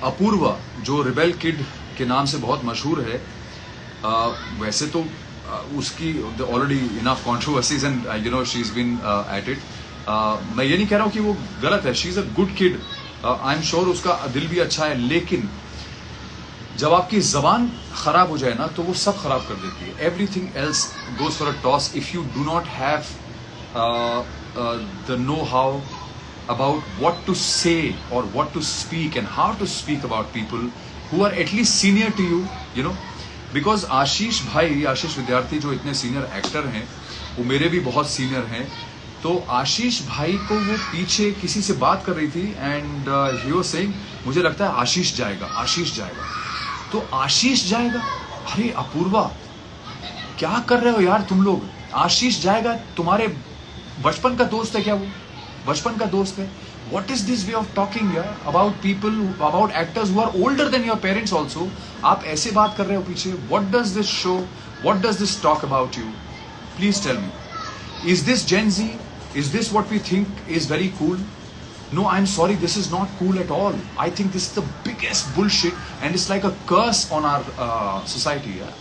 अपूर्वा जो rebel kid के नाम से बहुत मशहूर है, वैसे तो उसकी already enough controversies and you know she is been at it. मैं ये नहीं कह रहा हूँ कि वो गलत है, she is a good kid, I am sure उसका दिल भी अच्छा है, लेकिन जब आपकी जबान खराब हो जाए ना तो वो सब खराब कर देती है। Everything else goes for a toss if you do not have the know how about what to say or what to speak and how to speak about people who are at least senior to you, you know, because आशीष भाई, आशीष विद्यार्थी जो इतने senior actor हैं, वो मेरे भी बहुत senior हैं। तो आशीष भाई को वो पीछे किसी से बात कर रही थी एंड ही वाज सेइंग मुझे लगता है आशीष जाएगा, आशीष जाएगा। तो आशीष जाएगा, अरे अपूर्वा क्या कर रहे हो यार तुम लोग? आशीष जाएगा, तुम्हारे बचपन का दोस्त है क्या वो? बचपन का दोस्त है। What is this way of talking यार about people, about actors who are older than your parents also? आप ऐसे बात कर रहे हो पीछे। What does this show? What does this talk about you? Please tell me. Is this Gen Z? Is this what we think is very cool? No, I'm sorry, this is not cool at all. I think this is the biggest bullshit and it's like a curse on our society यार,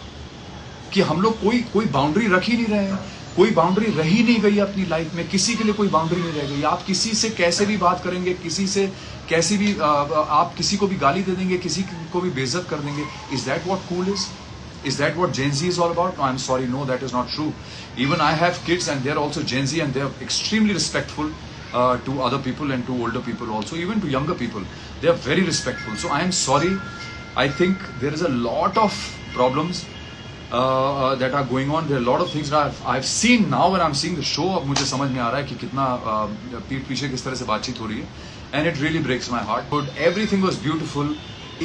कि हम लोग कोई boundary रख ही नहीं रहे हैं, कोई बाउंड्री रही नहीं गई अपनी लाइफ में, किसी के लिए कोई बाउंड्री नहीं रह गई। आप किसी से कैसे भी बात करेंगे, किसी से कैसे भी आप किसी को भी गाली दे देंगे, किसी को भी बेइज्जत कर देंगे। Is that what cool is? Is that what Gen Z is all about? No, I am sorry, no, that is not true. Even I have kids and they are also Gen Z and they are extremely respectful to other people and to older people also, even to younger people. They are very respectful. So I am sorry. I think there is a lot of problems that are going on. There are a lot of things that I've seen now when I'm seeing the show. अब मुझे समझ में आ रहा है कि कितना पीठ पीछे किस तरह से बातचीत हो रही है, and it really breaks my heart. But everything was beautiful.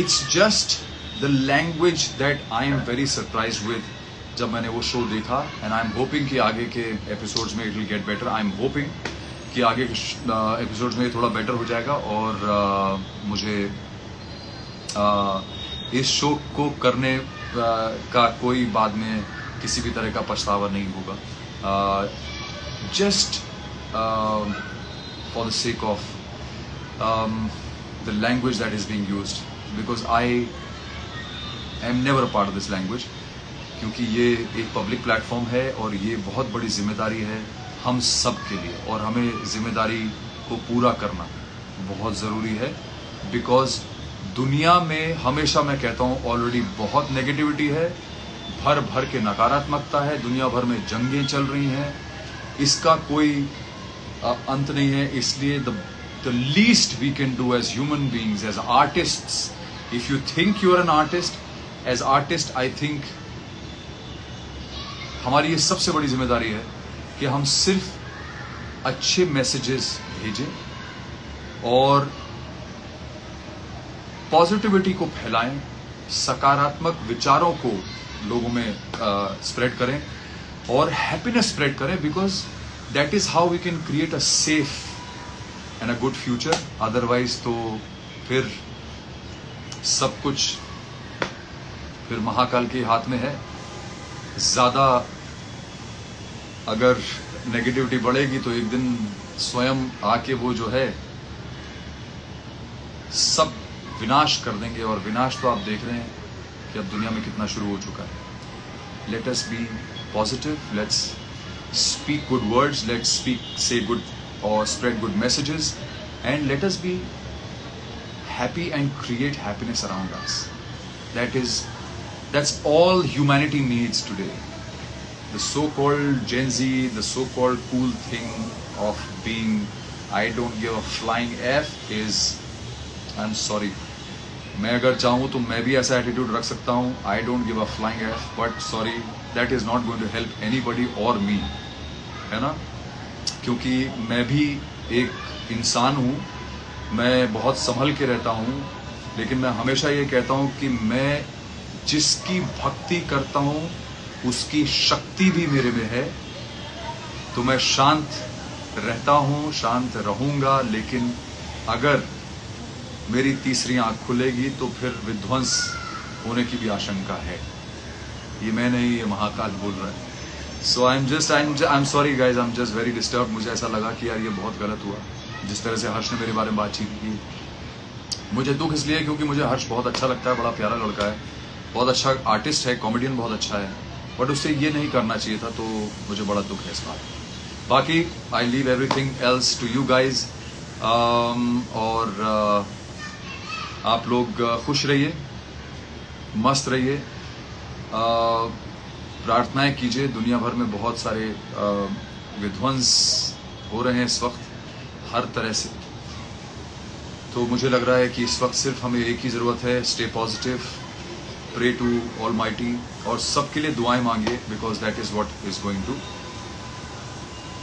It's just the language that I am very surprised with. जब मैंने वो शो देखा, and I'm hoping कि आगे के episodes में it will get better. I'm hoping कि आगे के episodes में थोड़ा better हो जाएगा और मुझे इस शो को करने का कोई बाद में किसी भी तरह का पछतावा नहीं होगा। Just for the sake of the language that is being used, because I am never a part of this language, क्योंकि ये एक पब्लिक प्लेटफॉर्म है और ये बहुत बड़ी जिम्मेदारी है हम सब के लिए, और हमें जिम्मेदारी को पूरा करना बहुत ज़रूरी है। बिकॉज दुनिया में हमेशा मैं कहता हूँ ऑलरेडी बहुत नेगेटिविटी है, भर भर के नकारात्मकता है, दुनिया भर में जंगें चल रही हैं, इसका कोई अंत नहीं है। इसलिए the least we can do as human beings, as artists, if you think you are an artist, as artist I think हमारी ये सबसे बड़ी जिम्मेदारी है कि हम सिर्फ अच्छे मैसेजेस भेजें और पॉजिटिविटी को फैलाएं, सकारात्मक विचारों को लोगों में स्प्रेड करें और हैप्पीनेस स्प्रेड करें, because that is how we can create a safe and a good future. Otherwise तो फिर सब कुछ फिर महाकाल के हाथ में है। ज़्यादा अगर नेगेटिविटी बढ़ेगी तो एक दिन स्वयं आके वो जो है सब विनाश कर देंगे, और विनाश तो आप देख रहे हैं कि अब दुनिया में कितना शुरू हो चुका है। Let us be positive, let's speak good words, let's say good और spread good messages, and let us be happy and create happiness around us. That's all humanity needs today. The so-called Gen Z, the so-called cool thing of being I don't give a flying F is, I'm sorry, मैं अगर चाहूँ तो मैं भी ऐसा attitude रख सकता हूँ, I don't give a flying F, but sorry, that is not going to help anybody or me, है ना? क्योंकि मैं भी एक इंसान हूँ, मैं बहुत संभल के रहता हूँ, लेकिन मैं हमेशा ये कहता हूँ कि मैं जिसकी भक्ति करता हूँ उसकी शक्ति भी मेरे में है, तो मैं शांत रहता हूँ, शांत रहूँगा। लेकिन अगर मेरी तीसरी आँख खुलेगी तो फिर विध्वंस होने की भी आशंका है। ये मैं नहीं, ये महाकाल बोल रहा है। So I am sorry guys, I am just very disturb. मुझे ऐसा लगा कि यार ये बहुत गलत हुआ जिस तरह से हर्ष ने मेरे बारे में बातचीत की। मुझे दुख इसलिए क्योंकि मुझे हर्ष बहुत अच्छा लगता है, बड़ा प्यारा लड़का है, बहुत अच्छा आर्टिस्ट है, कॉमेडियन बहुत अच्छा है, बट उससे ये नहीं करना चाहिए था, तो मुझे बड़ा दुख है इस बात। बाकी I leave everything else to you guys, और आप लोग खुश रहिए, मस्त रहिए, प्रार्थनाएं कीजिए। दुनिया भर में बहुत सारे विध्वंस हो रहे हैं इस वक्त हर तरह से, तो मुझे लग रहा है कि इस वक्त सिर्फ हमें एक ही ज़रूरत है, stay positive, pray to almighty, और सबके लिए दुआएं मांगिए, because that is what is going to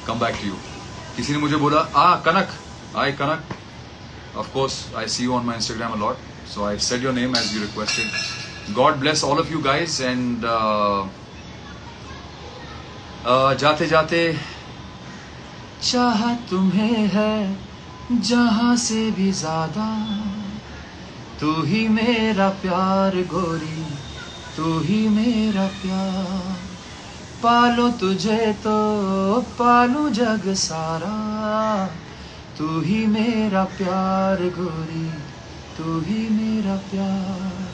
come back to you. किसी ने मुझे बोला कनक, आई कनक, of course I see you on my Instagram a lot, so I've said your name as you requested. God bless all of you guys, and जाते जाते चाहा तुम्हें है जहां से भी ज्यादा, तू ही मेरा प्यार गोरी, तू ही मेरा प्यार, पालो तुझे तो पालू जग सारा, तू ही मेरा प्यार गोरी, तू ही मेरा प्यार,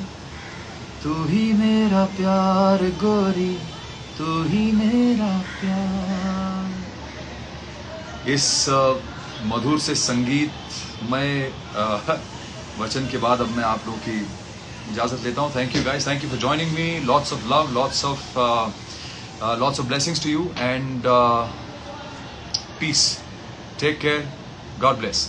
तू ही मेरा प्यार गोरी, तू ही मेरा प्यार। इस मधुर से संगीत में वचन के बाद अब मैं आप लोगों की इजाज़त लेता हूँ। Thank you guys, thank you for joining me, lots of love, lots of blessings to you, and peace, take care, God bless.